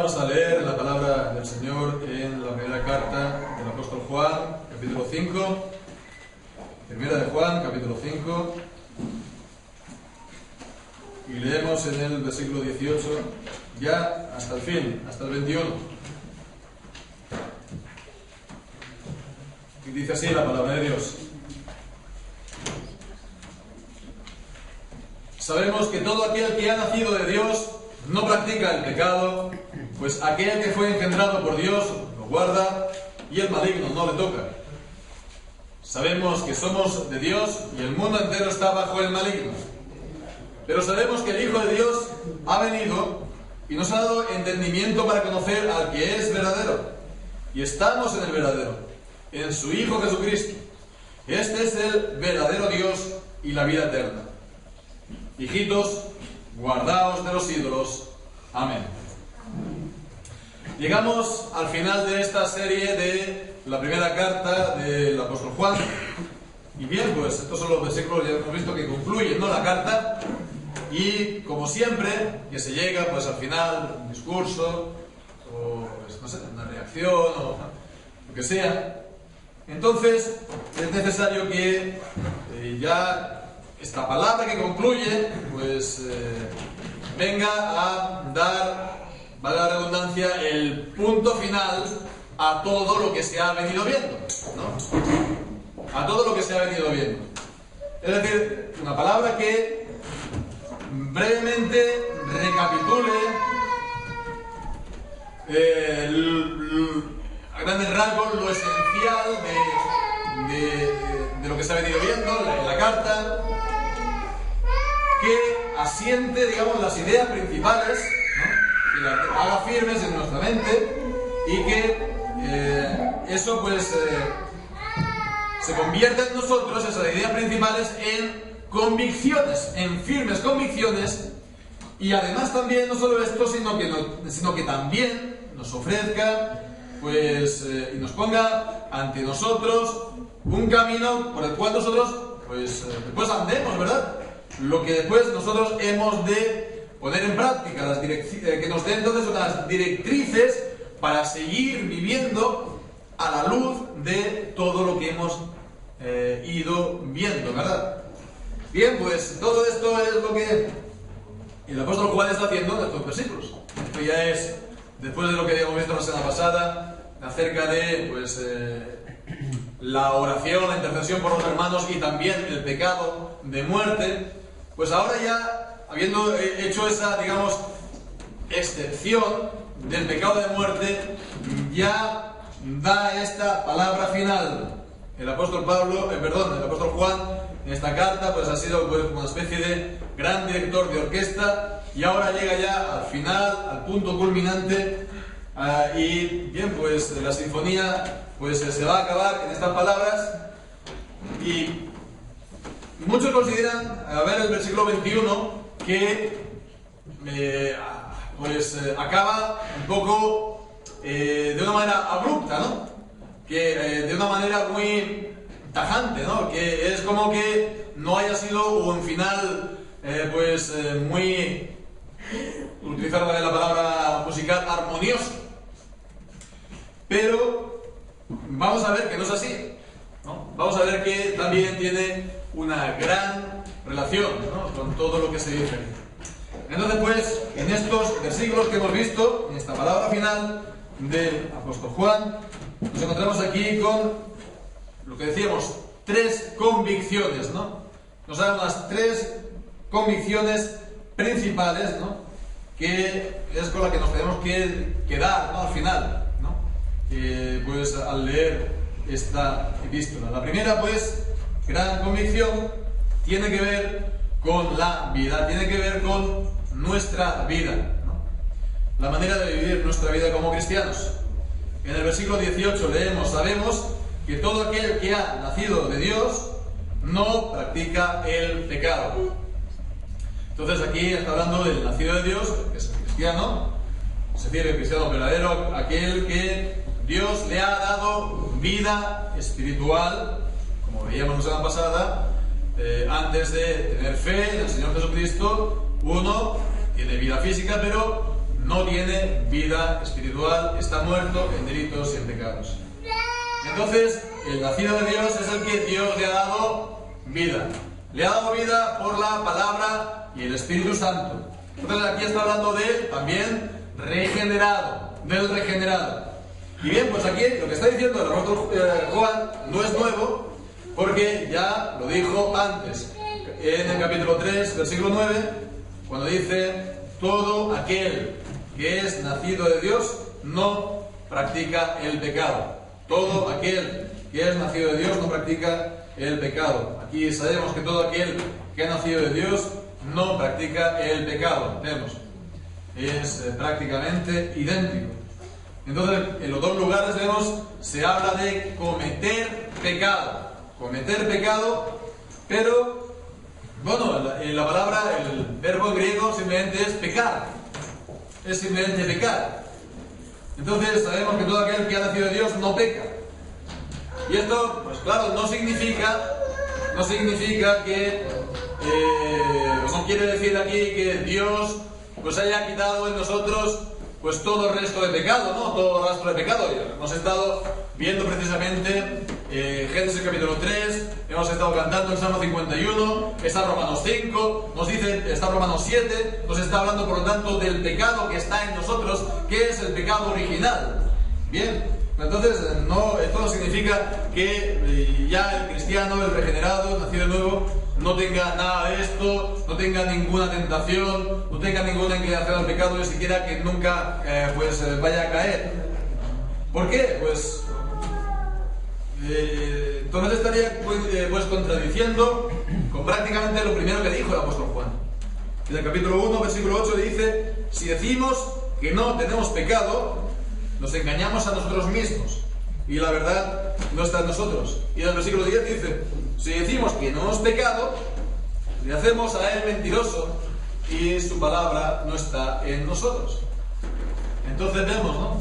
Vamos a leer la palabra del Señor en la primera carta del apóstol Juan, capítulo 5. Primera de Juan, capítulo 5. Y leemos en el versículo 18 ya hasta el fin, hasta el 21. Y dice así la palabra de Dios. Sabemos que todo aquel que ha nacido de Dios no practica el pecado, pues aquel que fue engendrado por Dios lo guarda y el maligno no le toca. Sabemos que somos de Dios y el mundo entero está bajo el maligno. Pero sabemos que el Hijo de Dios ha venido y nos ha dado entendimiento para conocer al que es verdadero. Y estamos en el verdadero, en su Hijo Jesucristo. Este es el verdadero Dios y la vida eterna. Hijitos, guardaos de los ídolos. Amén. Llegamos al final de esta serie de la primera carta del apóstol Juan. Y bien, pues estos son los versículos, ya hemos visto que concluyen, ¿no?, la carta. Y como siempre, que se llega pues al final, un discurso, o pues, no sé, una reacción, o lo que sea. Entonces, es necesario que ya esta palabra que concluye, pues venga a dar, valga la redundancia, el punto final a todo lo que se ha venido viendo, ¿no? A todo lo que se ha venido viendo. Es decir, una palabra que brevemente recapitule a grandes rasgos lo esencial de lo que se ha venido viendo en la carta, que asiente, digamos, las ideas principales, ¿no?, que las haga firmes en nuestra mente y que eso pues se convierta en nosotros, esas ideas principales, en convicciones, en firmes convicciones. Y además también no solo esto, sino que también nos ofrezca pues y nos ponga ante nosotros un camino por el cual nosotros pues después andemos, ¿verdad? Lo que después nosotros hemos de poner en práctica, que nos den entonces unas directrices para seguir viviendo a la luz de todo lo que hemos ido viendo, ¿verdad? Bien, pues todo esto es lo que el apóstol Juan está haciendo en estos versículos. Esto ya es, después de lo que habíamos visto la semana pasada, acerca de pues la oración, la intercesión por los hermanos y también el pecado de muerte. Pues ahora ya, habiendo hecho esa, digamos, excepción del pecado de muerte, ya da esta palabra final. El apóstol Juan, en esta carta, pues ha sido pues una especie de gran director de orquesta, y ahora llega ya al final, al punto culminante, y bien, pues la sinfonía pues se va a acabar en estas palabras. Y muchos consideran, a ver el versículo 21, que acaba un poco de una manera abrupta, ¿no? Que de una manera muy tajante, ¿no? Que es como que no haya sido un final muy, utilizar la palabra musical, armonioso. Pero vamos a ver que no es así, ¿no? Vamos a ver que también tiene una gran relación, ¿no?, con todo lo que se dice. Entonces, pues, en estos versículos que hemos visto, en esta palabra final del apóstol Juan, nos encontramos aquí con lo que decíamos, tres convicciones, ¿no? Nos dan unas tres convicciones principales, ¿no?, que es con la que nos tenemos que quedar, ¿no?, al final, ¿no?, pues al leer esta epístola. La primera, pues, gran convicción, tiene que ver con la vida, tiene que ver con nuestra vida, ¿no?, la manera de vivir nuestra vida como cristianos. En el versículo 18 leemos: sabemos que todo aquel que ha nacido de Dios no practica el pecado. Entonces aquí está hablando del nacido de Dios, que es el cristiano, se refiere al cristiano verdadero, aquel que Dios le ha dado vida espiritual, como veíamos la semana pasada. Antes de tener fe en el Señor Jesucristo, uno tiene vida física, pero no tiene vida espiritual, está muerto en delitos y en pecados. Entonces, el nacido de Dios es el que Dios le ha dado vida. Le ha dado vida por la palabra y el Espíritu Santo. Entonces aquí está hablando de él también regenerado, del regenerado. Y bien, pues aquí lo que está diciendo el apóstol Juan no es nuevo, porque ya lo dijo antes, en el capítulo 3, versículo 9, cuando dice: todo aquel que es nacido de Dios no practica el pecado. Todo aquel que es nacido de Dios no practica el pecado. Aquí sabemos que todo aquel que ha nacido de Dios no practica el pecado. Vemos, es prácticamente idéntico. Entonces, en los dos lugares vemos, se habla de cometer pecado. Cometer pecado, pero, bueno, la palabra, el verbo griego simplemente es pecar. Es simplemente pecar. Entonces, sabemos que todo aquel que ha nacido de Dios no peca. Y esto, pues claro, no significa que, no quiere decir aquí que Dios pues haya quitado en nosotros pues todo el resto de pecado, ¿no? Todo el rastro de pecado. Hemos estado viendo precisamente Génesis capítulo 3, hemos estado cantando el Salmo 51, está Romanos 5, nos dice, está Romanos 7, nos está hablando por lo tanto del pecado que está en nosotros, que es el pecado original. Bien, entonces esto no significa que ya el cristiano, el regenerado, el nacido de nuevo, no tenga nada de esto, no tenga ninguna tentación, no tenga ninguna inclinación al pecado, ni siquiera que nunca vaya a caer. ¿Por qué? Pues entonces estaría pues contradiciendo con prácticamente lo primero que dijo el apóstol Juan. En el capítulo 1, versículo 8 dice: si decimos que no tenemos pecado, nos engañamos a nosotros mismos y la verdad no está en nosotros. Y en el versículo 10 dice: si decimos que no hemos pecado, le hacemos a él mentiroso y su palabra no está en nosotros. Entonces vemos, ¿no?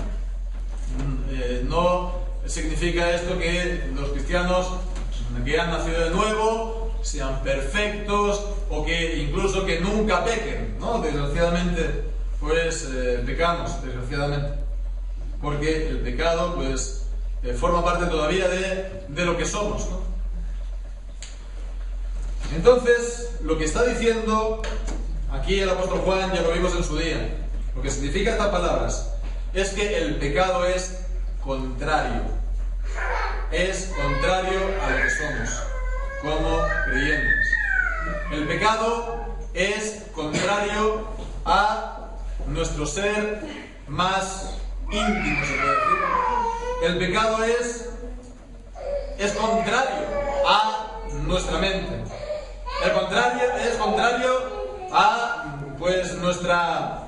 No significa esto que los cristianos que han nacido de nuevo sean perfectos o que incluso que nunca pequen, ¿no? Desgraciadamente, pues pecamos, desgraciadamente. Porque el pecado, pues, forma parte todavía de lo que somos, ¿no? Entonces, lo que está diciendo aquí el apóstol Juan, ya lo vimos en su día, lo que significa estas palabras es que el pecado es contrario a lo que somos como creyentes. El pecado es contrario a nuestro ser más íntimo, se puede decir. El pecado es contrario a nuestra mente. Es contrario a pues nuestra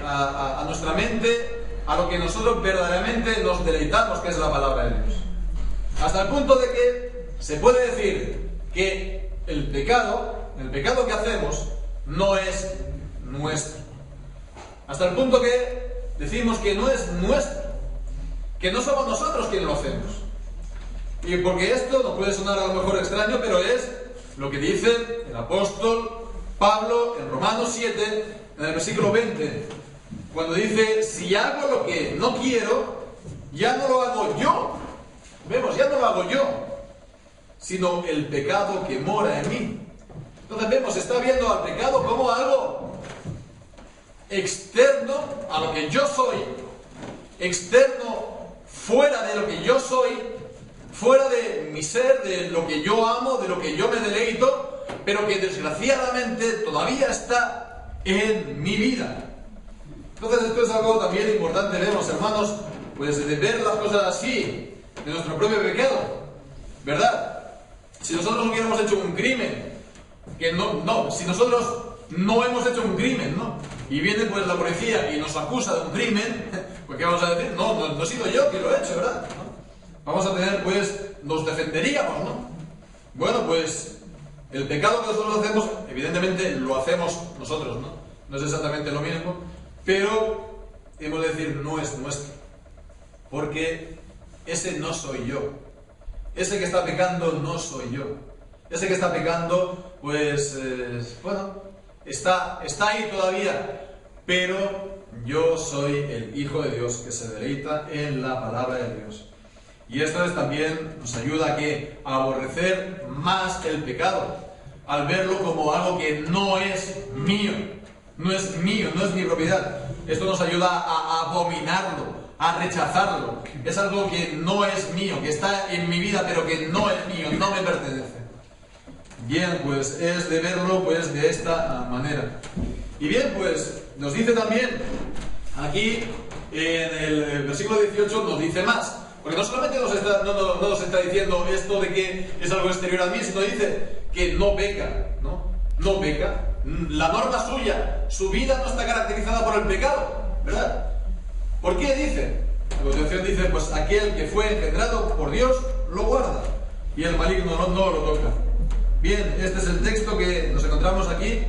a nuestra mente, a lo que nosotros verdaderamente nos deleitamos, que es la palabra de Dios. Hasta el punto de que se puede decir que el pecado que hacemos no es nuestro. Hasta el punto que decimos que no es nuestro, que no somos nosotros quienes lo hacemos. Y porque esto nos puede sonar a lo mejor extraño, pero es lo que dice el apóstol Pablo en Romanos 7, en el versículo 20, cuando dice: si hago lo que no quiero, ya no lo hago yo. Vemos, ya no lo hago yo, sino el pecado que mora en mí. Entonces vemos, está viendo al pecado como algo externo a lo que yo soy, externo fuera de lo que yo soy, fuera de mi ser, de lo que yo amo, de lo que yo me deleito, pero que desgraciadamente todavía está en mi vida. Entonces esto es algo también importante, vemos, hermanos, pues de ver las cosas así, de nuestro propio pecado, ¿verdad? Si nosotros hubiéramos hecho un crimen, si nosotros no hemos hecho un crimen, ¿no? Y viene pues la policía y nos acusa de un crimen, pues ¿qué vamos a decir? No he sido yo quien lo he hecho, ¿verdad? ¿No? Vamos a tener, pues, nos defenderíamos, ¿no? Bueno, pues, el pecado que nosotros hacemos, evidentemente lo hacemos nosotros, ¿no? No es exactamente lo mismo, pero hemos de decir, no es nuestro. Porque ese no soy yo. Ese que está pecando no soy yo. Ese que está pecando, pues, está ahí todavía, pero yo soy el Hijo de Dios que se deleita en la palabra de Dios. Y esto también nos ayuda a ¿qué? A aborrecer más el pecado, al verlo como algo que no es mío, no es mío, no es mi propiedad. Esto nos ayuda a abominarlo, a rechazarlo. Es algo que no es mío, que está en mi vida, pero que no es mío, no me pertenece. Bien, pues es de verlo pues de esta manera. Y bien, pues nos dice también aquí en el versículo 18 nos dice más. Porque no solamente nos está diciendo esto de que es algo exterior a mí, sino dice que no peca, ¿no? No peca. La norma suya, su vida no está caracterizada por el pecado, ¿verdad? ¿Por qué dice? A continuación dice, pues aquel que fue engendrado por Dios lo guarda y el maligno no lo toca. Bien, este es el texto que nos encontramos aquí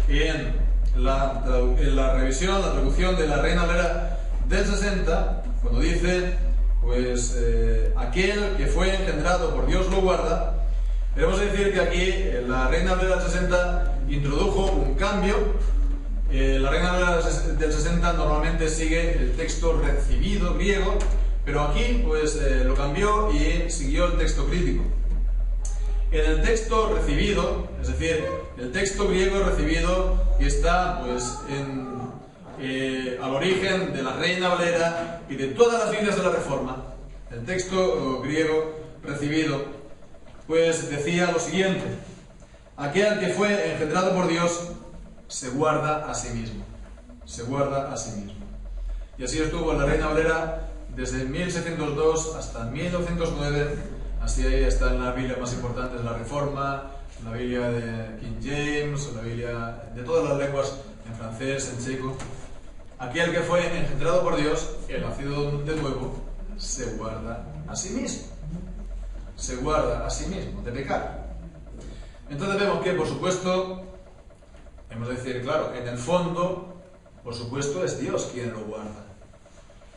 en la revisión, la traducción de la Reina Valera del 60, cuando dice, pues aquel que fue engendrado por Dios lo guarda. Debemos decir que aquí la Reina Valera del 60 introdujo un cambio. La Reina Valera del 60 normalmente sigue el texto recibido griego, pero aquí pues lo cambió y siguió el texto crítico. En el texto recibido, es decir, el texto griego recibido que está pues al origen de la Reina Valera y de todas las Biblias de la Reforma, el texto griego recibido pues decía lo siguiente: aquel que fue engendrado por Dios se guarda a sí mismo, se guarda a sí mismo. Y así estuvo en la Reina Valera desde 1602 hasta 1909. Así está en las Biblias más importantes de la Reforma, la Biblia de King James, la Biblia de todas las lenguas, en francés, en checo. Aquel que fue engendrado por Dios, el nacido de nuevo, se guarda a sí mismo. Se guarda a sí mismo de pecar. Entonces vemos que, por supuesto, hemos de decir, claro, en el fondo, por supuesto, es Dios quien lo guarda.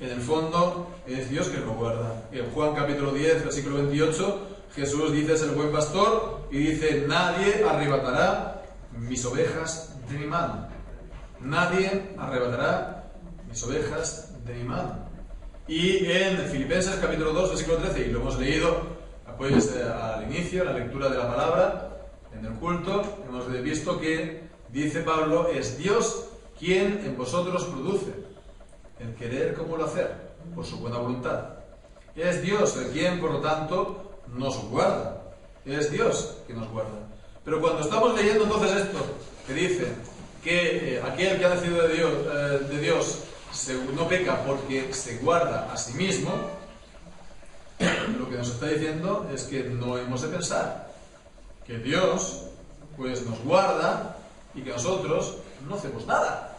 En el fondo, es Dios quien lo guarda. En Juan capítulo 10, versículo 28, Jesús dice, es el buen pastor, y dice, nadie arrebatará mis ovejas de mi mano. Nadie arrebatará mis ovejas de mi mano. Y en Filipenses capítulo 2, versículo 13, y lo hemos leído pues al inicio, la lectura de la palabra, en el culto, hemos visto que, dice Pablo, es Dios quien en vosotros produce el querer como el hacer, por su buena voluntad. Es Dios el quien, por lo tanto, nos guarda. Es Dios quien nos guarda. Pero cuando estamos leyendo entonces esto, que dice que aquel que ha nacido de Dios no peca porque se guarda a sí mismo, lo que nos está diciendo es que no hemos de pensar que Dios pues nos guarda y que nosotros no hacemos nada.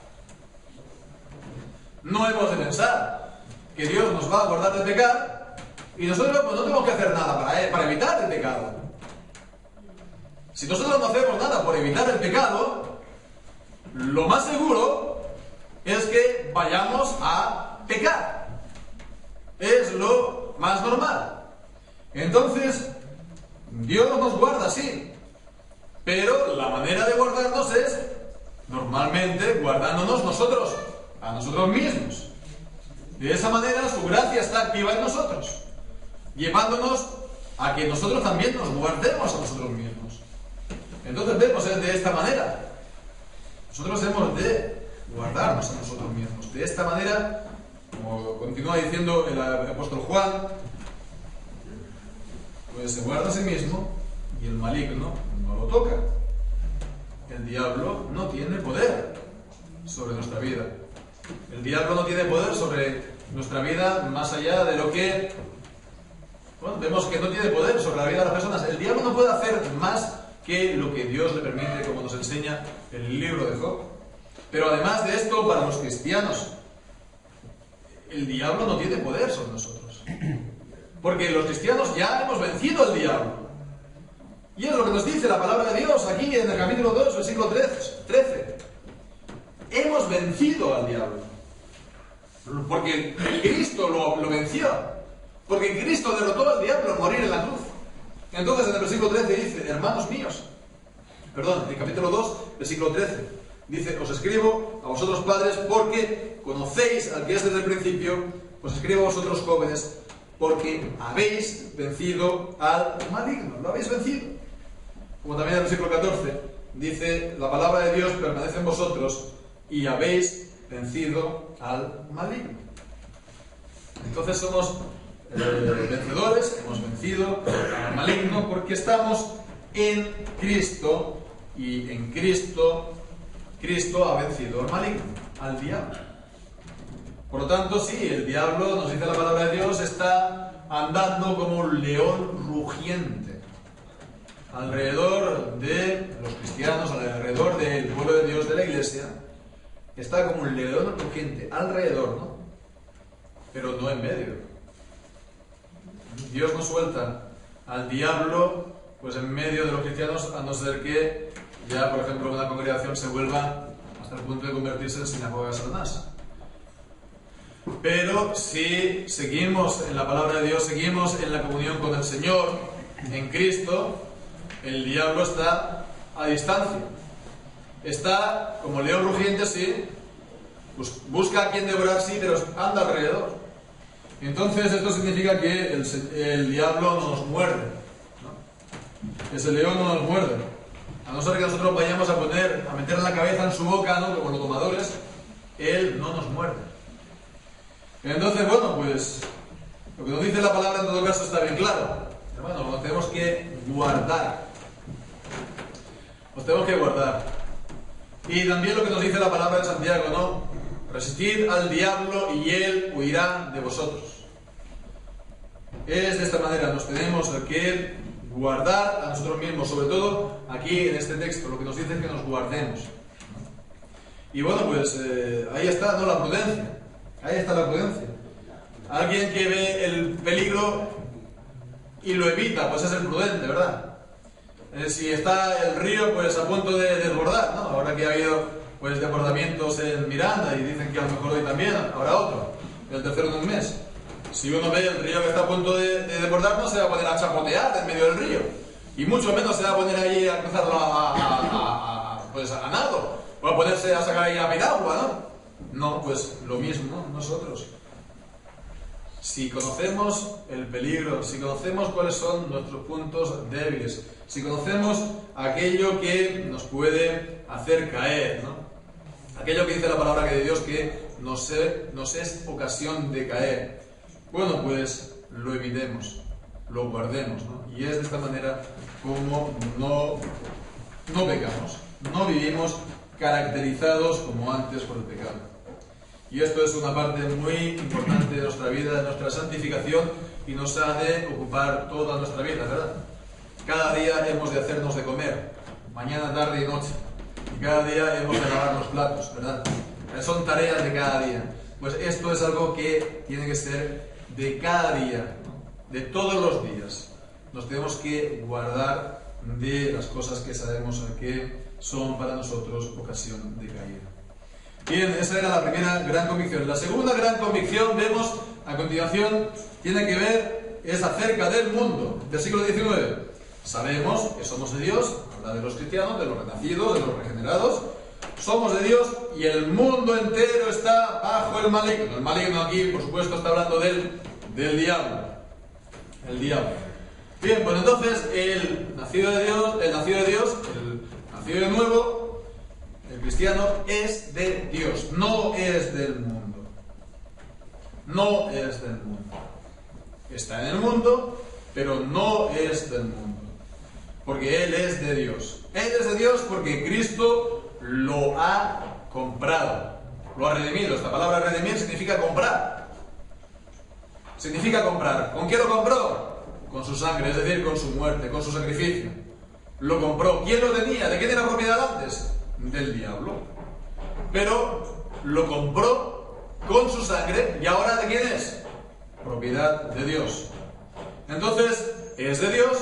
No hemos de pensar que Dios nos va a guardar de pecar y nosotros pues no tenemos que hacer nada para evitar el pecado. Si nosotros no hacemos nada por evitar el pecado, lo más seguro es que vayamos a pecar. Es lo más normal. Entonces, Dios nos guarda, sí, pero la manera de guardarnos es normalmente guardándonos nosotros, a nosotros mismos. De esa manera su gracia está activa en nosotros, llevándonos a que nosotros también nos guardemos a nosotros mismos. Entonces vemos de esta manera. Nosotros hemos de guardarnos a nosotros mismos. De esta manera, como continúa diciendo el apóstol Juan, pues se guarda a sí mismo y el maligno no lo toca. El diablo no tiene poder sobre nuestra vida. El diablo no tiene poder sobre nuestra vida más allá de lo que... Bueno, vemos que no tiene poder sobre la vida de las personas. El diablo no puede hacer más que lo que Dios le permite, como nos enseña el libro de Job. Pero además de esto, para los cristianos, el diablo no tiene poder sobre nosotros. Porque los cristianos ya hemos vencido al diablo. Y es lo que nos dice la palabra de Dios aquí en el capítulo 2, versículo 13. Hemos vencido al diablo. Porque Cristo lo venció. Porque Cristo derrotó al diablo al morir en la cruz. Entonces en el versículo 13 dice, hermanos míos, perdón, en el capítulo 2, versículo 13, Dice, os escribo a vosotros padres porque conocéis al que es desde el principio, os escribo a vosotros jóvenes porque habéis vencido al maligno, lo habéis vencido. Como también en el versículo 14 dice, la palabra de Dios permanece en vosotros y habéis vencido al maligno. Entonces somos vencedores, hemos vencido al maligno porque estamos en Cristo y en Cristo ha vencido al maligno, al diablo. Por lo tanto, sí, el diablo, nos dice la palabra de Dios, está andando como un león rugiente alrededor de los cristianos, alrededor del pueblo de Dios, de la iglesia. Está como un león rugiente alrededor, ¿no? Pero no en medio. Dios no suelta al diablo pues en medio de los cristianos, a no ser que ya, por ejemplo, una congregación se vuelva hasta el punto de convertirse en sinagoga de Satanás. Pero si seguimos en la palabra de Dios, seguimos en la comunión con el Señor, en Cristo, el diablo está a distancia. Está como león rugiente, sí, busca a quien devorar, sí, pero anda alrededor. Entonces esto significa que el diablo no nos muerde, ¿no? Ese león no nos muerde. A no ser que nosotros vayamos a meter la cabeza en su boca, ¿no? Como los domadores, él no nos muerde. Entonces, bueno, pues lo que nos dice la palabra en todo caso está bien claro. Hermano, nos tenemos que guardar. Nos tenemos que guardar. Y también lo que nos dice la palabra de Santiago, ¿no? Resistid al diablo y él huirá de vosotros. Es de esta manera, nos tenemos que guardar a nosotros mismos, sobre todo aquí en este texto, lo que nos dice es que nos guardemos. Y bueno, pues ahí está, ¿no? La prudencia. Ahí está la prudencia. Alguien que ve el peligro y lo evita, pues es el prudente, ¿verdad? Si está el río, pues a punto de desbordar, ¿no? Ahora que ha habido pues desbordamientos en Miranda y dicen que a lo mejor hoy también habrá otro, el tercero en un mes. Si uno ve el río que está a punto de desbordar, no se va a poner a chapotear en medio del río, y mucho menos se va a poner ahí a cruzarlo pues a nado, o a ponerse a sacar ahí a piragua, ¿no? No, pues lo mismo nosotros. Si conocemos el peligro, si conocemos cuáles son nuestros puntos débiles, si conocemos aquello que nos puede hacer caer, ¿no? Aquello que dice la palabra de Dios que nos es ocasión de caer, bueno, pues lo evitemos, lo guardemos, ¿no? Y es de esta manera como no pecamos, no vivimos caracterizados como antes por el pecado. Y esto es una parte muy importante de nuestra vida, de nuestra santificación, y nos ha de ocupar toda nuestra vida, ¿verdad? Cada día hemos de hacernos de comer, mañana, tarde y noche. Y cada día hemos de lavar los platos, ¿verdad? Son tareas de cada día. Pues esto es algo que tiene que ser de cada día, ¿no? De todos los días. Nos tenemos que guardar de las cosas que sabemos que son para nosotros ocasión de caída. Bien, esa era la primera gran convicción. La segunda gran convicción, vemos a continuación, tiene que ver, es acerca del mundo. Versículo 19. Sabemos que somos de Dios, habla de los cristianos, de los renacidos, de los regenerados. Somos de Dios y el mundo entero está bajo el maligno. El maligno aquí, por supuesto, está hablando del diablo. El diablo. Bien, pues entonces, el nacido de Dios, el nacido de nuevo, el cristiano es de Dios, no es del mundo. No es del mundo. Está en el mundo, pero no es del mundo. Porque Él es de Dios. Él es de Dios porque Cristo lo ha comprado. Lo ha redimido. Esta palabra redimir significa comprar. Significa comprar. ¿Con qué lo compró? Con su sangre, es decir, con su muerte, con su sacrificio. Lo compró. ¿Quién lo tenía? ¿De quién era propiedad antes? Del diablo. Pero lo compró con su sangre y ahora ¿de quién es? Propiedad de Dios. Entonces, es de Dios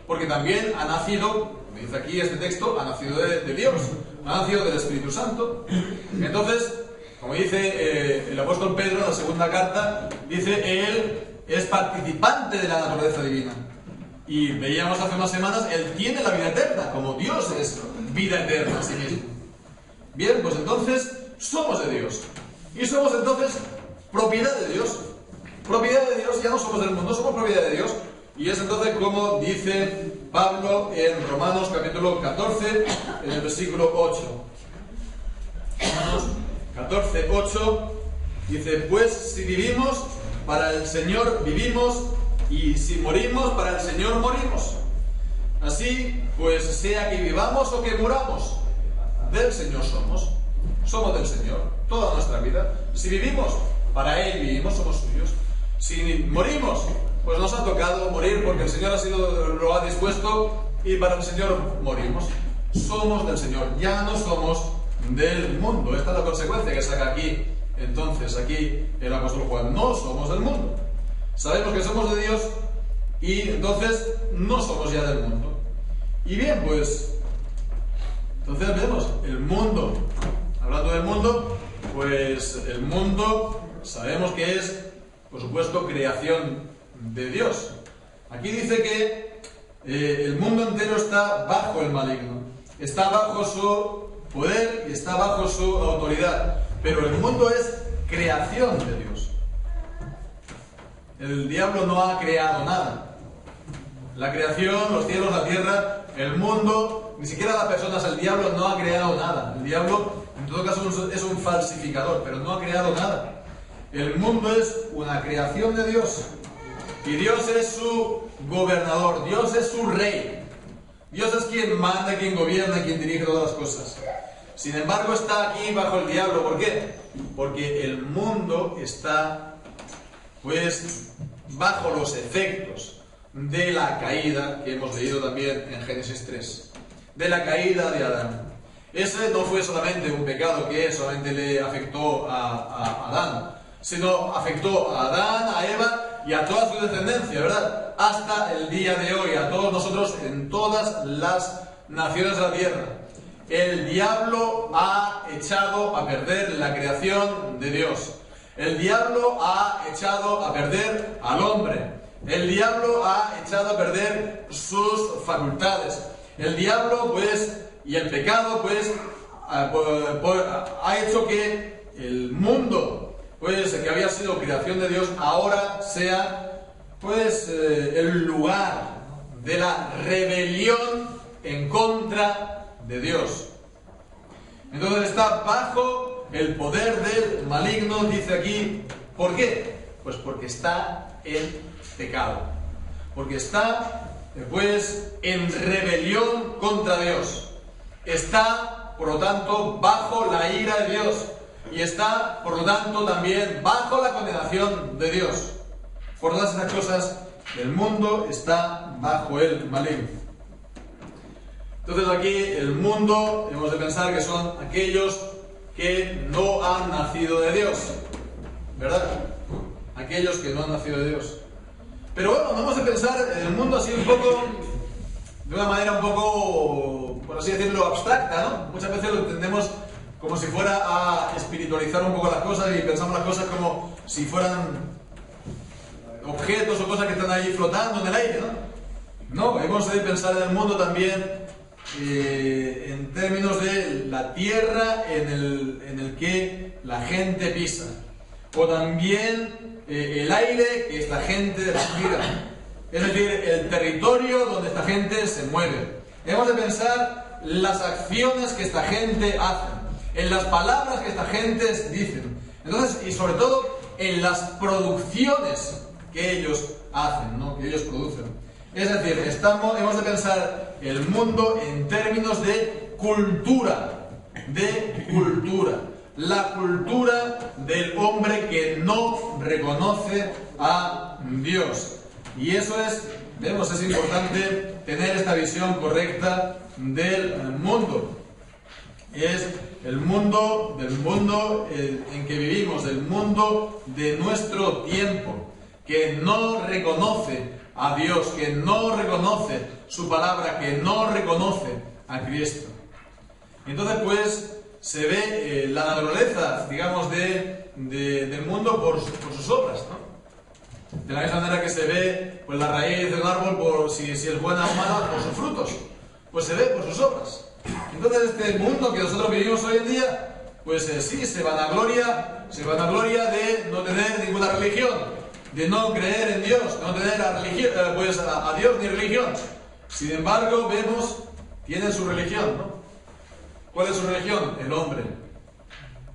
porque también ha nacido, me dice aquí este texto, ha nacido de Dios, ha nacido del Espíritu Santo. Entonces, como dice el apóstol Pedro en la segunda carta, dice, él es participante de la naturaleza divina. Y veíamos hace unas semanas, él tiene la vida eterna, como Dios es vida eterna a sí mismo. Bien, pues entonces somos de Dios. Y somos entonces propiedad de Dios. Propiedad de Dios, ya no somos del mundo, somos propiedad de Dios. Y es entonces como dice Pablo en Romanos capítulo 14, en el versículo 8. Romanos 14, 8, dice: pues si vivimos, para el Señor vivimos, y si morimos, para el Señor morimos. Así, pues sea que vivamos o que muramos, del Señor somos. Somos del Señor, toda nuestra vida. Si vivimos, para Él vivimos, somos suyos. Si morimos, pues nos ha tocado morir porque el Señor lo ha dispuesto y para el Señor morimos. Somos del Señor, ya no somos del mundo. Esta es la consecuencia que saca aquí, entonces, aquí el apóstol Juan. No somos del mundo. Sabemos que somos de Dios y entonces no somos ya del mundo. Y bien, pues, entonces vemos el mundo. Hablando del mundo, pues el mundo sabemos que es, por supuesto, creación de Dios. Aquí dice que el mundo entero está bajo el maligno, está bajo su poder y está bajo su autoridad, pero el mundo es creación de Dios. El diablo no ha creado nada. La creación, los cielos, la tierra, el mundo, ni siquiera las personas, el diablo no ha creado nada. El diablo, en todo caso, es un falsificador, pero no ha creado nada. El mundo es una creación de Dios. Y Dios es su gobernador, Dios es su rey. Dios es quien manda, quien gobierna, quien dirige todas las cosas. Sin embargo, está aquí bajo el diablo. ¿Por qué? Porque el mundo está, pues, bajo los efectos de la caída que hemos leído también en Génesis 3. De la caída de Adán. Ese no fue solamente un pecado que solamente le afectó a Adán, sino afectó a Adán, a Eva y a toda su descendencia, ¿verdad? Hasta el día de hoy, a todos nosotros en todas las naciones de la tierra. El diablo ha echado a perder la creación de Dios. El diablo ha echado a perder al hombre. El diablo ha echado a perder sus facultades. El diablo, pues, y el pecado, pues, ha hecho que el mundo, pues, que había sido creación de Dios, ahora sea, pues, el lugar de la rebelión en contra de Dios. Entonces está bajo el poder del maligno, dice aquí. ¿Por qué? Pues porque está en pecado. Porque está, pues, en rebelión contra Dios. Está, por lo tanto, bajo la ira de Dios. Y está, por lo tanto, también bajo la condenación de Dios. Por todas esas cosas, el mundo está bajo el maligno. Entonces aquí el mundo, hemos de pensar que son aquellos que no han nacido de Dios, ¿verdad? Aquellos que no han nacido de Dios. Pero bueno, vamos a pensar en el mundo así un poco, de una manera un poco, por así decirlo, abstracta, ¿no? Muchas veces lo entendemos como si fuera a espiritualizar un poco las cosas y pensamos las cosas como si fueran objetos o cosas que están ahí flotando en el aire, ¿no? No, hemos de pensar en el mundo también en términos de la tierra en el que la gente pisa, o también el aire que esta gente respira, es decir, el territorio donde esta gente se mueve. Hemos de pensar las acciones que esta gente hace, en las palabras que esta gente dicen, entonces, y sobre todo en las producciones que ellos hacen, ¿no? Que ellos producen. Es decir, hemos de pensar el mundo en términos de cultura, la cultura del hombre que no reconoce a Dios. Y eso es importante tener esta visión correcta del mundo. Es el mundo en que vivimos, el mundo de nuestro tiempo, que no reconoce a Dios, que no reconoce su palabra, que no reconoce a Cristo. Entonces, pues, se ve la naturaleza, digamos, del mundo por sus obras, ¿no? De la misma manera que se ve, pues, la raíz del árbol por si es buena o mala por sus frutos, pues se ve por sus obras. Entonces este mundo que nosotros vivimos hoy en día, pues sí, se vanagloria de no tener ninguna religión, de no creer en Dios, de no tener a Dios ni religión. Sin embargo, vemos, tienen su religión, ¿no? ¿Cuál es su religión? El hombre.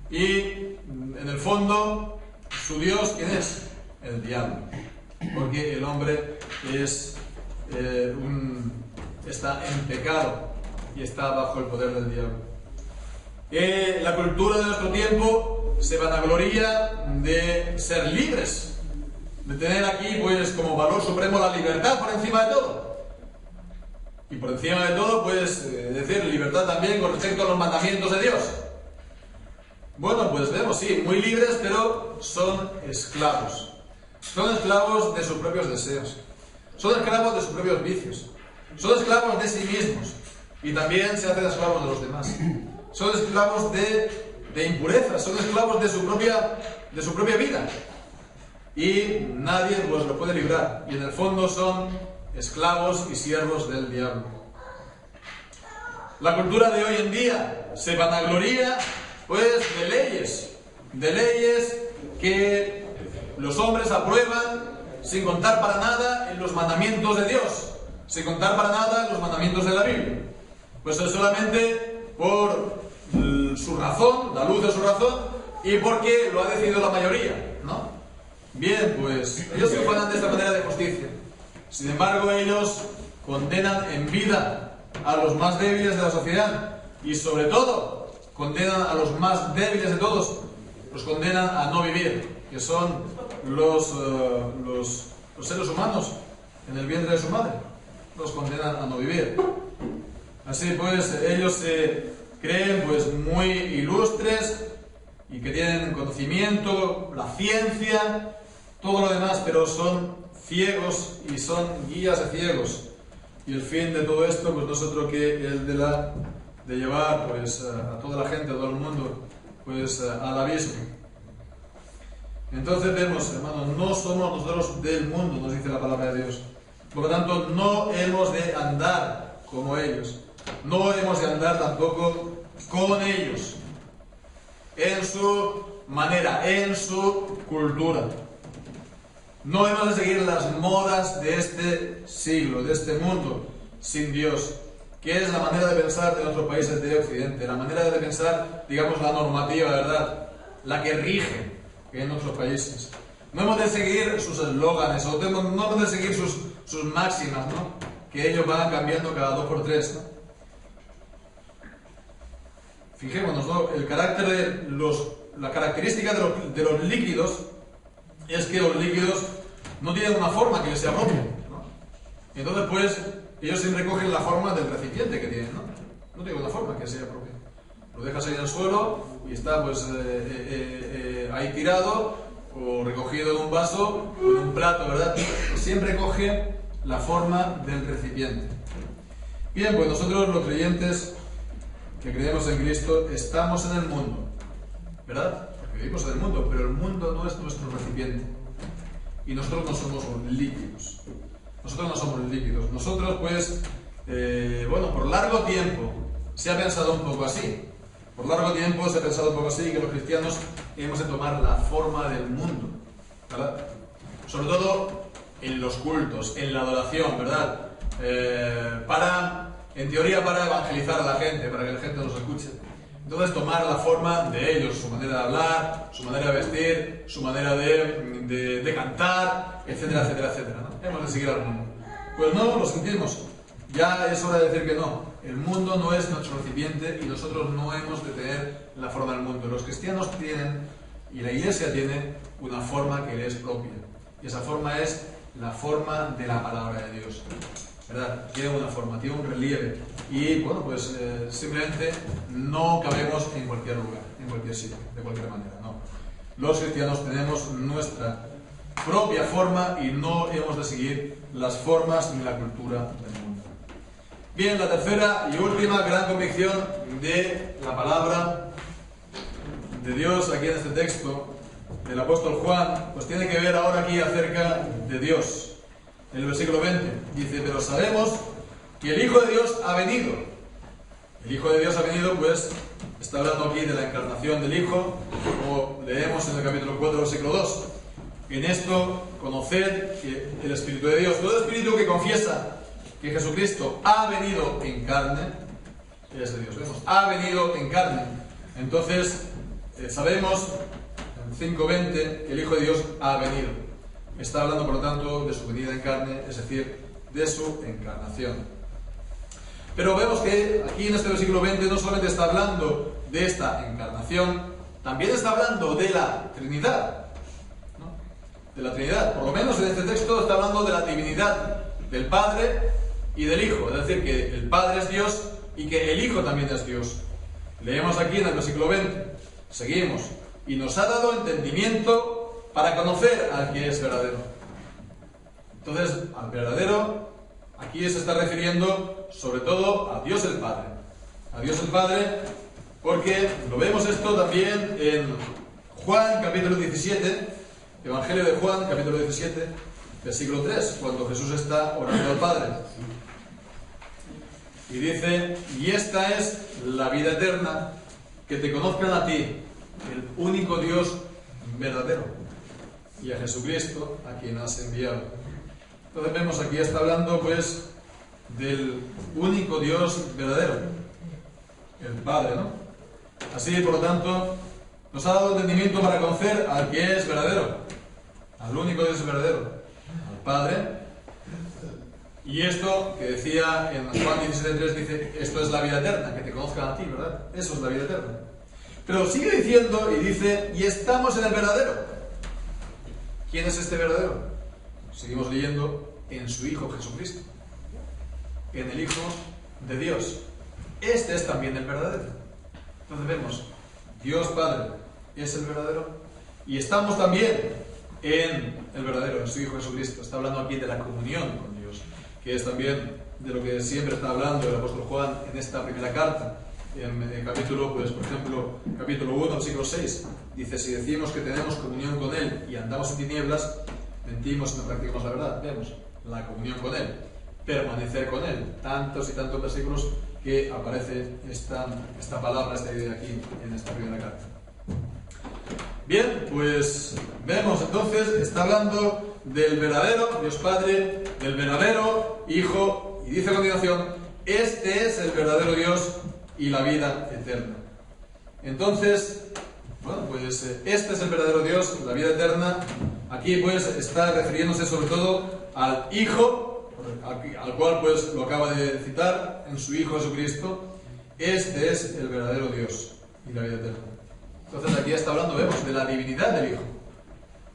Y en el fondo, su Dios, ¿quién es? El diablo. Porque el hombre está en pecado y está bajo el poder del diablo. La cultura de nuestro tiempo se vanagloria de ser libres, de tener aquí pues como valor supremo la libertad por encima de todo. Y por encima de todo, pues decir libertad también con respecto a los mandamientos de Dios. Bueno, pues vemos, sí, muy libres, pero son esclavos. Son esclavos de sus propios deseos. Son esclavos de sus propios vicios. Son esclavos de sí mismos. Y también se hacen esclavos de los demás. Son esclavos de impureza. Son esclavos de su propia vida. Y nadie pues lo puede librar. Y en el fondo son esclavos y siervos del diablo. La cultura de hoy en día se vanagloria pues de leyes que los hombres aprueban sin contar para nada en los mandamientos de Dios, sin contar para nada en los mandamientos de la Biblia. Pues es solamente por su razón, la luz de su razón, y porque lo ha decidido la mayoría, ¿no? Bien, pues ellos se ufanan de esta manera de justicia. Sin embargo, ellos condenan en vida a los más débiles de la sociedad y sobre todo condenan a los más débiles de todos, los condenan a no vivir, que son los seres humanos en el vientre de su madre, los condenan a no vivir. Así pues, ellos se creen pues muy ilustres y que tienen conocimiento, la ciencia, todo lo demás, pero son ciegos y son guías de ciegos. Y el fin de todo esto pues no es otro que el de llevar pues a toda la gente, a todo el mundo pues al abismo. Entonces vemos, hermanos, no somos nosotros del mundo, nos dice la palabra de Dios. Por lo tanto, no hemos de andar como ellos. No hemos de andar tampoco con ellos, en su manera, en su cultura. No hemos de seguir las modas de este siglo, de este mundo sin Dios, que es la manera de pensar de nuestros países de Occidente, la manera de pensar, digamos, la normativa, ¿verdad? La que rige en nuestros países. No hemos de seguir sus eslóganes, no hemos de seguir sus máximas, ¿no? Que ellos van cambiando cada 2 por 3, ¿no? Fijémonos, ¿no? La característica de los líquidos es que los líquidos no tienen una forma que les sea propia, ¿no? Entonces, pues, ellos siempre cogen la forma del recipiente que tienen, ¿no? No tiene una forma que sea propia. Lo dejas ahí en el suelo y está, pues, ahí tirado o recogido en un vaso o en un plato, ¿verdad? Siempre coge la forma del recipiente. Bien, pues nosotros los creyentes que creemos en Cristo estamos en el mundo, ¿verdad? Porque vivimos en el mundo, pero el mundo no es nuestro recipiente. Y nosotros no somos líquidos. Nosotros no somos líquidos. Nosotros, pues, por largo tiempo se ha pensado un poco así. Por largo tiempo se ha pensado un poco así, que los cristianos hemos de tomar la forma del mundo, ¿verdad? Sobre todo en los cultos, en la adoración, ¿verdad? En teoría para evangelizar a la gente, para que la gente nos escuche. Entonces tomar la forma de ellos, su manera de hablar, su manera de vestir, su manera de cantar, etcétera, etcétera, etcétera, ¿no? Hemos de seguir al mundo. Pues no, lo sentimos. Ya es hora de decir que no. El mundo no es nuestro recipiente y nosotros no hemos de tener la forma del mundo. Los cristianos tienen, y la Iglesia tiene, una forma que le es propia. Y esa forma es la forma de la palabra de Dios, ¿verdad? Tiene una forma, tiene un relieve. Y bueno, pues simplemente no cabemos en cualquier lugar, en cualquier sitio, de cualquier manera, no. Los cristianos tenemos nuestra propia forma y no hemos de seguir las formas ni la cultura del mundo. Bien, la tercera y última gran convicción de la palabra de Dios aquí en este texto del apóstol Juan, pues tiene que ver ahora aquí acerca de Dios. En el versículo 20 dice: pero sabemos que el Hijo de Dios ha venido El Hijo de Dios ha venido, pues está hablando aquí de la encarnación del Hijo, como leemos en el capítulo 4, versículo 2. En esto, conoced que el Espíritu de Dios, todo espíritu que confiesa que Jesucristo ha venido en carne, es de Dios. Vemos, ha venido en carne. Entonces, sabemos en 5:20 que el Hijo de Dios ha venido. Está hablando, por lo tanto, de su venida en carne, es decir, de su encarnación. Pero vemos que aquí en este versículo 20 no solamente está hablando de esta encarnación, también está hablando de la Trinidad, ¿no? De la Trinidad. Por lo menos en este texto está hablando de la divinidad del Padre y del Hijo. Es decir, que el Padre es Dios y que el Hijo también es Dios. Leemos aquí en el versículo 20. Seguimos. Y nos ha dado entendimiento para conocer al que es verdadero. Entonces, al verdadero, aquí se está refiriendo sobre todo a Dios el Padre. A Dios el Padre, porque lo vemos esto también en Juan capítulo 17, Evangelio de Juan capítulo 17, versículo 3, cuando Jesús está orando al Padre. Y dice, y esta es la vida eterna, que te conozcan a ti, el único Dios verdadero, y a Jesucristo, a quien has enviado. Entonces vemos aquí, está hablando pues del único Dios verdadero, el Padre, ¿no? Así, por lo tanto, nos ha dado entendimiento para conocer al que es verdadero, al único Dios verdadero, al Padre. Y esto que decía en Juan 17:3, dice, esto es la vida eterna, que te conozcan a ti, ¿verdad? Eso es la vida eterna. Pero sigue diciendo y dice, y estamos en el verdadero. ¿Quién es este verdadero? Seguimos leyendo, en su Hijo Jesucristo, en el Hijo de Dios. Este es también el verdadero. Entonces vemos, Dios Padre es el verdadero y estamos también en el verdadero, en su Hijo Jesucristo. Está hablando aquí de la comunión con Dios, que es también de lo que siempre está hablando el apóstol Juan en esta primera carta. En el capítulo, pues por ejemplo, capítulo 1, versículo 6, dice, si decimos que tenemos comunión con Él y andamos en tinieblas, mentimos y no practicamos la verdad. Vemos la comunión con Él, permanecer con Él. Tantos y tantos versículos que aparece esta palabra, esta idea aquí en esta primera carta. Bien, pues vemos entonces, está hablando del verdadero Dios Padre, del verdadero Hijo, y dice a continuación, este es el verdadero Dios y la vida eterna. Entonces, bueno, pues este es el verdadero Dios, la vida eterna. Aquí pues está refiriéndose sobre todo al Hijo, al cual pues lo acaba de citar, en su Hijo Jesucristo. Este es el verdadero Dios y la vida eterna. Entonces aquí está hablando, vemos, de la divinidad del Hijo.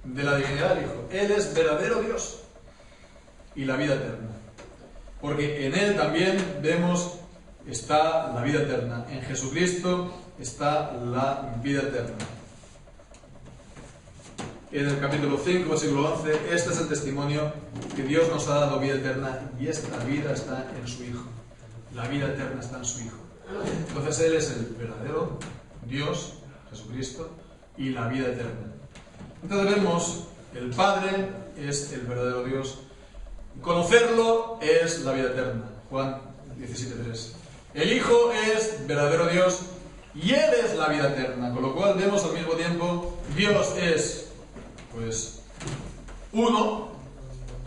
De la divinidad del Hijo. Él es verdadero Dios y la vida eterna. Porque en Él también vemos está la vida eterna. En Jesucristo está la vida eterna. En el capítulo 5, versículo 11, este es el testimonio que Dios nos ha dado vida eterna y esta vida está en su Hijo. La vida eterna está en su Hijo. Entonces Él es el verdadero Dios, Jesucristo, y la vida eterna. Entonces vemos, el Padre es el verdadero Dios. Conocerlo es la vida eterna. Juan 17:3. El Hijo es verdadero Dios y Él es la vida eterna. Con lo cual vemos al mismo tiempo, Dios es pues uno,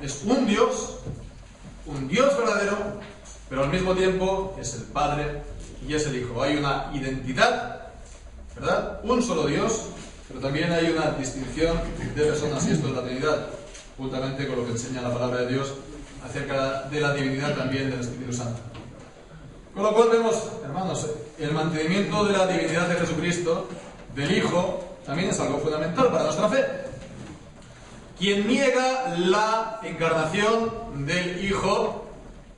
es un Dios verdadero, pero al mismo tiempo es el Padre y es el Hijo. Hay una identidad, ¿verdad? Un solo Dios, pero también hay una distinción de personas, y esto es la Trinidad, juntamente con lo que enseña la palabra de Dios acerca de la divinidad también del Espíritu Santo. Con lo cual vemos, hermanos, el mantenimiento de la divinidad de Jesucristo, del Hijo, también es algo fundamental para nuestra fe. Quien niega la encarnación del Hijo,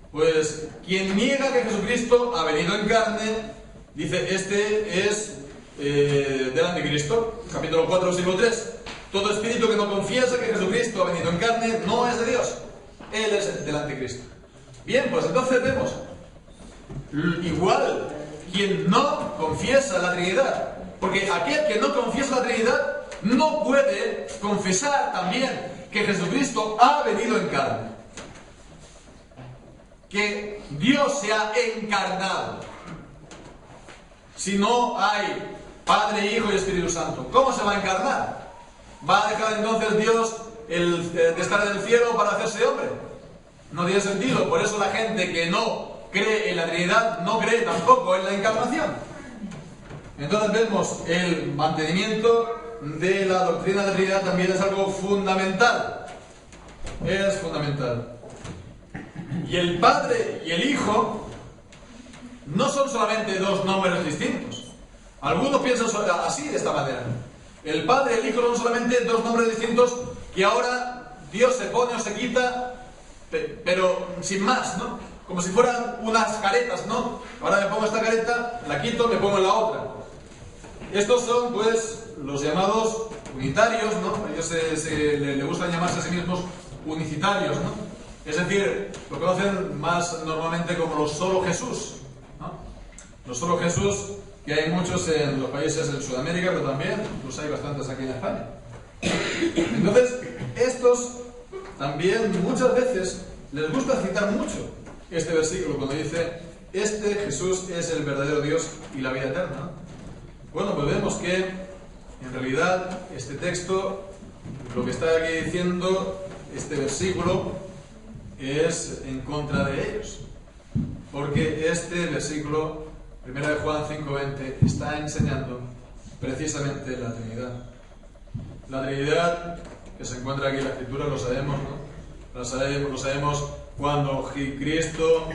pues quien niega que Jesucristo ha venido en carne, dice, este es del anticristo. Capítulo 4, versículo 3. Todo espíritu que no confiesa que Jesucristo ha venido en carne no es de Dios. Él es del anticristo. Bien, pues entonces vemos, igual, quien no confiesa la Trinidad, porque aquel que no confiesa la Trinidad no puede confesar también que Jesucristo ha venido en carne, que Dios se ha encarnado. Si no hay Padre, Hijo y Espíritu Santo, ¿cómo se va a encarnar? ¿Va a dejar entonces Dios de estar en el cielo para hacerse hombre? No tiene sentido. Por eso la gente que no cree en la Trinidad no cree tampoco en la encarnación. Entonces vemos el mantenimiento de la doctrina de la Trinidad también es algo fundamental. Es fundamental. Y el Padre y el Hijo no son solamente dos nombres distintos. Algunos piensan así, de esta manera. El Padre y el Hijo son solamente dos nombres distintos que ahora Dios se pone o se quita, pero sin más, ¿no? Como si fueran unas caretas, ¿no? Ahora me pongo esta careta, la quito, me pongo la otra. Estos son, pues, los llamados unitarios, ¿no? Ellos le gustan llamarse a sí mismos unicitarios, ¿no? Es decir, lo conocen más normalmente como los solo Jesús, ¿no? Los solo Jesús, que hay muchos en los países de Sudamérica, pero también los hay bastantes aquí en España. Entonces, estos también muchas veces les gusta citar mucho este versículo cuando dice: este Jesús es el verdadero Dios y la vida eterna, ¿no? Bueno, pues vemos que en realidad este texto, lo que está aquí diciendo este versículo, es en contra de ellos, porque este versículo, 1 de Juan 5:20, está enseñando precisamente la Trinidad. La Trinidad que se encuentra aquí en la Escritura, lo sabemos, ¿no? Lo sabemos cuando Cristo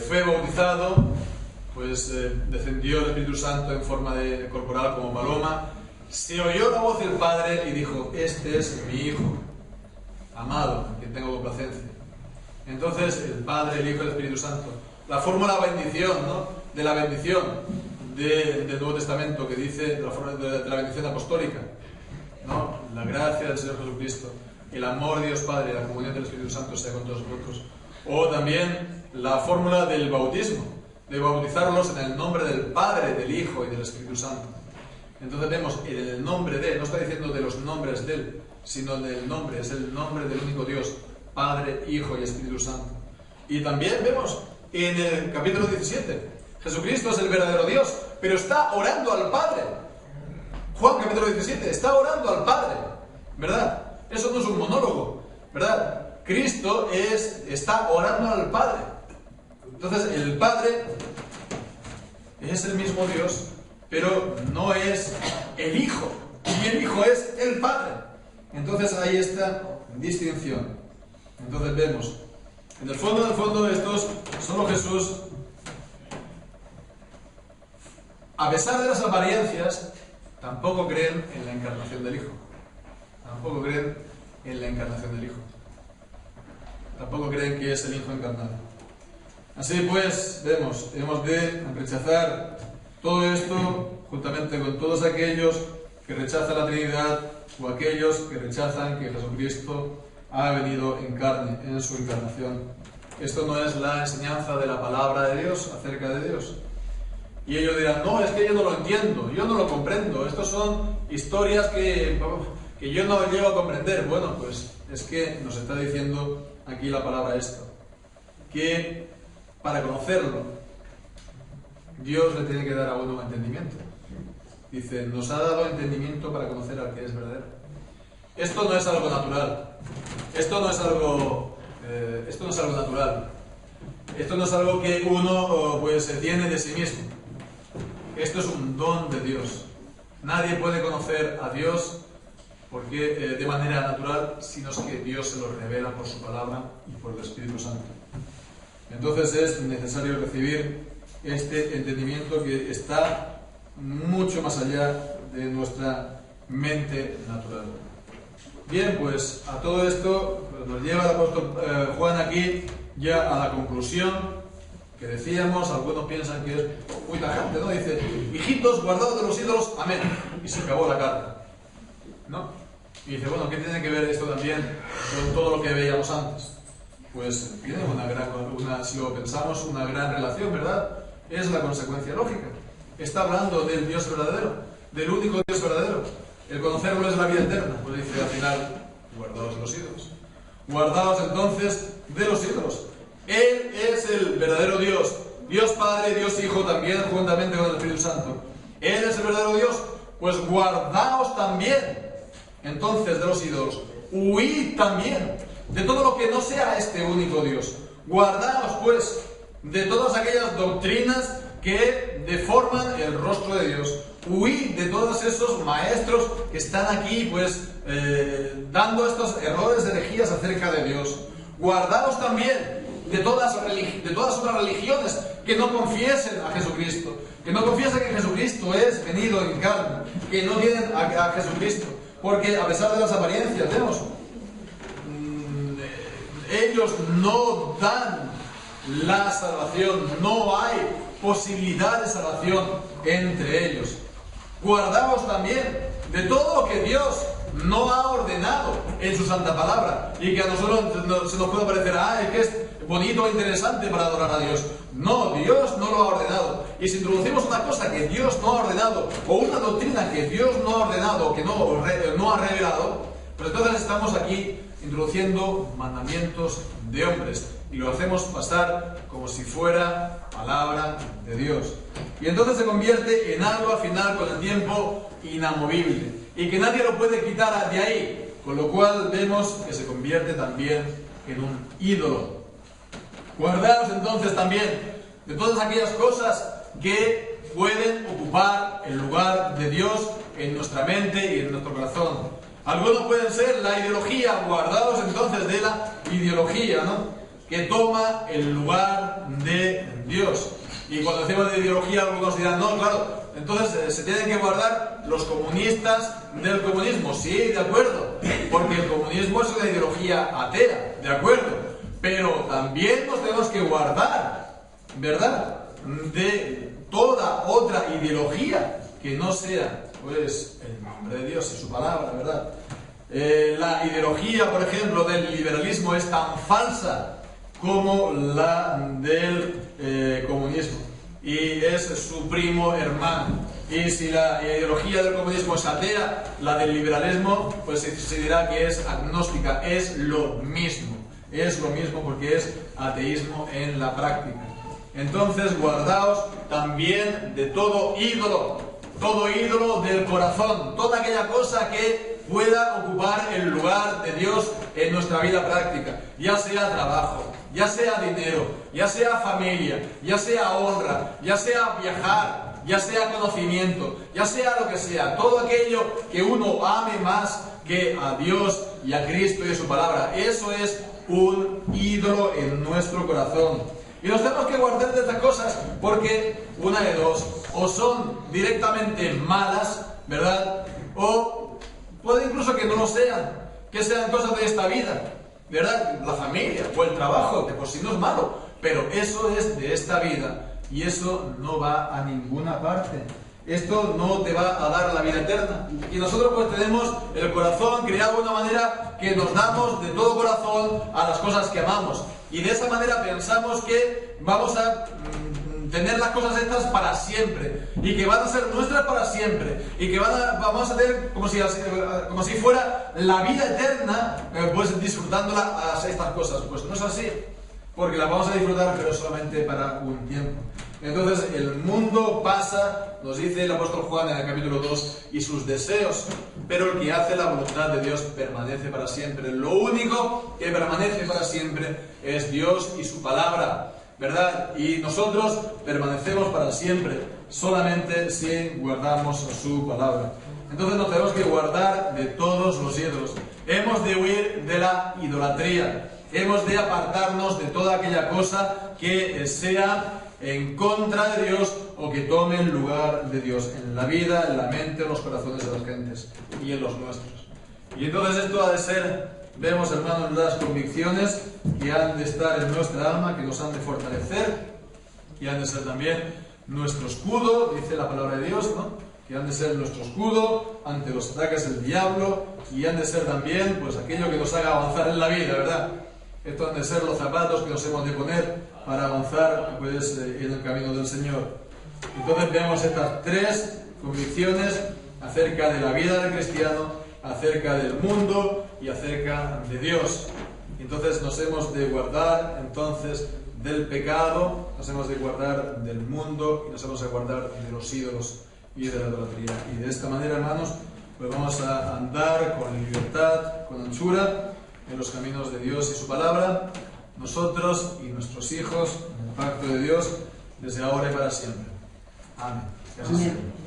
fue bautizado, pues descendió el Espíritu Santo en forma de corporal como paloma, se oyó la voz del Padre y dijo: este es mi Hijo amado, en quien tengo complacencia. Entonces el Padre, el Hijo y el Espíritu Santo. La fórmula bendición, ¿no? De la bendición del Nuevo Testamento, que dice de la bendición apostólica, ¿no? La gracia del Señor Jesucristo, el amor de Dios Padre, la comunión del Espíritu Santo sea con todos vosotros. O también la fórmula del bautismo, de bautizarlos en el nombre del Padre, del Hijo y del Espíritu Santo. Entonces vemos en el nombre de, no está diciendo de los nombres de él, sino del nombre, es el nombre del único Dios, Padre, Hijo y Espíritu Santo. Y también vemos en el capítulo 17, Jesucristo es el verdadero Dios, pero está orando al Padre. Juan capítulo 17, está orando al Padre, ¿verdad? Eso no es un monólogo, ¿verdad? Cristo está orando al Padre. Entonces el Padre es el mismo Dios, pero no es el Hijo, y el Hijo es el Padre. Entonces hay esta distinción. Entonces vemos, en el fondo, estos solo Jesús, a pesar de las apariencias, tampoco creen en la encarnación del Hijo. Tampoco creen en la encarnación del Hijo. Tampoco creen que es el Hijo encarnado. Así pues, vemos, hemos de rechazar todo esto juntamente con todos aquellos que rechazan la Trinidad o aquellos que rechazan que Jesucristo ha venido en carne, en su encarnación. Esto no es la enseñanza de la palabra de Dios acerca de Dios. Y ellos dirán: no, es que yo no lo entiendo, yo no lo comprendo, estos son historias que yo no llego a comprender. Bueno, pues es que nos está diciendo aquí la palabra esto, que para conocerlo, Dios le tiene que dar a uno entendimiento. Dice: nos ha dado entendimiento para conocer al que es verdadero. Esto no es algo natural. Esto no es algo natural. Esto no es algo que uno pues tiene de sí mismo. Esto es un don de Dios. Nadie puede conocer a Dios de manera natural, sino que Dios se lo revela por su palabra y por el Espíritu Santo. Entonces es necesario recibir este entendimiento que está mucho más allá de nuestra mente natural. Bien, pues a todo esto nos lleva el apóstol Juan aquí ya a la conclusión que decíamos. Algunos piensan que es muy tajante, ¿no? Dice: hijitos, guardados de los ídolos, amén. Y se acabó la carta, ¿no? Y dice: bueno, ¿qué tiene que ver esto también con todo lo que veíamos antes? Pues tiene si lo pensamos, una gran relación, ¿verdad? Es la consecuencia lógica. Está hablando del Dios verdadero, del único Dios verdadero. El conocerlo es la vida eterna. Pues dice al final: guardaos de los ídolos. Guardaos entonces de los ídolos. Él es el verdadero Dios Dios Padre, Dios Hijo también, juntamente con el Espíritu Santo. Él es el verdadero Dios. Pues guardaos también, entonces, de los ídolos. Huid también de todo lo que no sea este único Dios. Guardaos, pues, de todas aquellas doctrinas que deforman el rostro de Dios. Huid de todos esos maestros que están aquí, pues, dando estos errores de herejías acerca de Dios. Guardaos también de todas otras religiones que no confiesen a Jesucristo, que no confiesen que Jesucristo es venido en carne, que no tienen a Jesucristo, porque a pesar de las apariencias, vemos, ellos no dan la salvación, no hay posibilidad de salvación entre ellos. Guardaos también de todo lo que Dios no ha ordenado en su santa palabra y que a nosotros se nos puede parecer, es que es bonito e interesante para adorar a Dios. No, Dios no lo ha ordenado. Y si introducimos una cosa que Dios no ha ordenado, o una doctrina que Dios no ha ordenado, o que no ha revelado, pues entonces estamos aquí introduciendo mandamientos de hombres y lo hacemos pasar como si fuera palabra de Dios. Y entonces se convierte en algo al final con el tiempo inamovible y que nadie lo puede quitar de ahí, con lo cual vemos que se convierte también en un ídolo. Guardaos entonces también de todas aquellas cosas que pueden ocupar el lugar de Dios en nuestra mente y en nuestro corazón. Algunos pueden ser la ideología. Guardaos entonces de la ideología, ¿no?, que toma el lugar de Dios. Y cuando decimos de ideología, algunos dirán, no, claro, entonces se tienen que guardar los comunistas del comunismo. Sí, de acuerdo, porque el comunismo es una ideología atea, de acuerdo, pero también nos tenemos que guardar, ¿verdad?, de toda otra ideología que no sea, pues, el nombre de Dios y su palabra, ¿verdad? La ideología, por ejemplo, del liberalismo es tan falsa como la del comunismo, y es su primo hermano. Y si la ideología del comunismo es atea, la del liberalismo, pues se dirá que es agnóstica. Es lo mismo porque es ateísmo en la práctica. Entonces guardaos también de todo ídolo del corazón, toda aquella cosa que pueda ocupar el lugar de Dios en nuestra vida práctica, ya sea trabajo, ya sea dinero, ya sea familia, ya sea honra, ya sea viajar, ya sea conocimiento, ya sea lo que sea, todo aquello que uno ame más que a Dios y a Cristo y a su palabra, eso es un ídolo en nuestro corazón. Y nos tenemos que guardar de estas cosas porque una de dos, o son directamente malas, ¿verdad?, o puede incluso que no lo sean, que sean cosas de esta vida, ¿verdad? La familia o el trabajo, que por sí no es malo, pero eso es de esta vida y eso no va a ninguna parte. Esto no te va a dar la vida eterna. Y nosotros pues tenemos el corazón creado de una manera que nos damos de todo corazón a las cosas que amamos. Y de esa manera pensamos que vamos a tener las cosas estas para siempre y que van a ser nuestras para siempre y que vamos a tener como si fuera la vida eterna, pues disfrutándola a estas cosas. Pues no es así, porque las vamos a disfrutar pero solamente para un tiempo. Entonces el mundo pasa, nos dice el apóstol Juan en el capítulo 2, y sus deseos, pero el que hace la voluntad de Dios permanece para siempre. Lo único que permanece para siempre es Dios y su palabra, ¿verdad? Y nosotros permanecemos para siempre solamente si guardamos su palabra. Entonces nos tenemos que guardar de todos los ídolos. Hemos de huir de la idolatría. Hemos de apartarnos de toda aquella cosa que sea en contra de Dios o que tome el lugar de Dios en la vida, en la mente, en los corazones de las gentes y en los nuestros. Y entonces esto ha de ser, vemos, hermanos, las convicciones que han de estar en nuestra alma, que nos han de fortalecer, y han de ser también nuestro escudo, dice la palabra de Dios, ¿no?, que han de ser nuestro escudo ante los ataques del diablo, y han de ser también pues aquello que nos haga avanzar en la vida, ¿verdad? Estos han de ser los zapatos que nos hemos de poner para avanzar pues, en el camino del Señor. Entonces vemos estas tres convicciones acerca de la vida del cristiano, acerca del mundo y acerca de Dios. Entonces nos hemos de guardar entonces del pecado, nos hemos de guardar del mundo y nos hemos de guardar de los ídolos y de la idolatría. Y de esta manera, hermanos, pues vamos a andar con libertad, con anchura, en los caminos de Dios y su palabra, nosotros y nuestros hijos, en el pacto de Dios, desde ahora y para siempre. Amén. Amén.